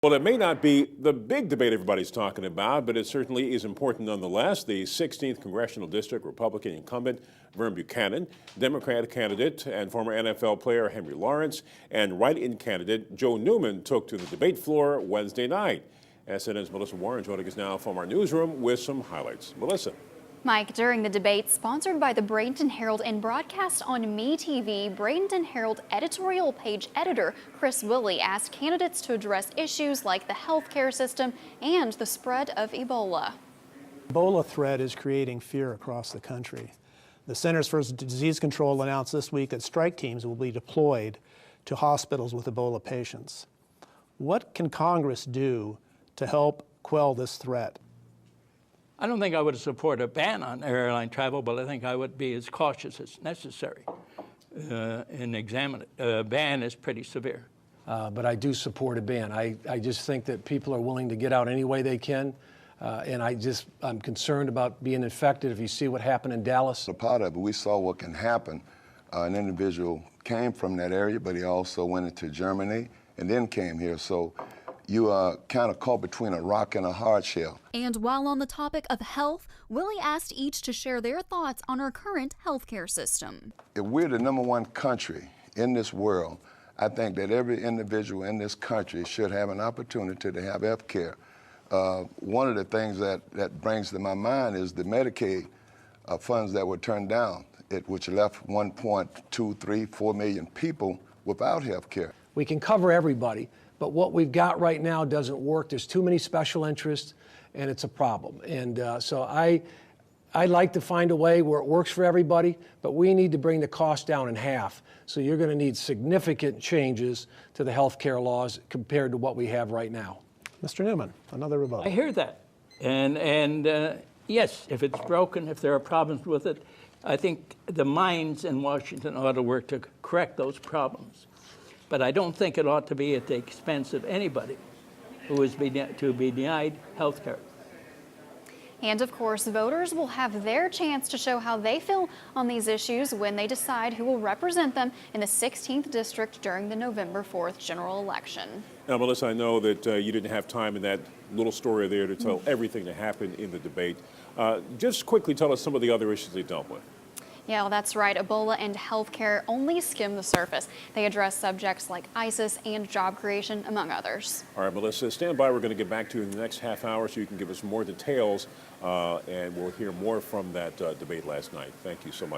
Well, it may not be the big debate everybody's talking about, but it certainly is important nonetheless. The 16th Congressional District Republican incumbent Vern Buchanan, Democratic candidate and former NFL player Henry Lawrence, and write-in candidate Joe Newman took to the debate floor Wednesday night. SNN's Melissa Warren joining us now from our newsroom with some highlights. Melissa. Mike, during the debate sponsored by the Bradenton Herald and broadcast on MeTV, Bradenton Herald editorial page editor Chris Willey asked candidates to address issues like the healthcare system and the spread of Ebola. Ebola threat is creating fear across the country. The Centers for Disease Control announced this week that strike teams will be deployed to hospitals with Ebola patients. What can Congress do to help quell this threat? I don't think I would support a ban on airline travel, but I think I would be as cautious as necessary and examine it. A ban is pretty severe. But I do support a ban. I just think that people are willing to get out any way they can. And I'm concerned about being infected. If you see what happened in Dallas. A part of it, we saw what can happen. An individual came from that area, but he also went into Germany and then came here. So you are kind of caught between a rock and a hard shell. And while on the topic of health, Willey asked each to share their thoughts on our current healthcare system. If we're the #1 country in this world, I think that every individual in this country should have an opportunity to have health care. One of the things that brings to my mind is the Medicaid funds that were turned down, which left 1.234 million people without health care. We can cover everybody, but what we've got right now doesn't work. There's too many special interests, and it's a problem. And so I'd like to find a way where it works for everybody, but we need to bring the cost down in half. So you're going to need significant changes to the health care laws compared to what we have right now. Mr. Newman, another rebuttal. I hear that. And yes, if it's broken, if there are problems with it, I think the minds in Washington ought to work to correct those problems. But I don't think it ought to be at the expense of anybody who is to be denied health care. And of course, voters will have their chance to show how they feel on these issues when they decide who will represent them in the 16th District during the November 4th general election. Now, Melissa, I know that you didn't have time in that little story there to tell everything that happened in the debate. Just quickly tell us some of the other issues they dealt with. Yeah, well, that's right. Ebola and healthcare only skim the surface. They address subjects like ISIS and job creation, among others. All right, Melissa, stand by. We're going to get back to you in the next half hour so you can give us more details, and we'll hear more from that debate last night. Thank you so much.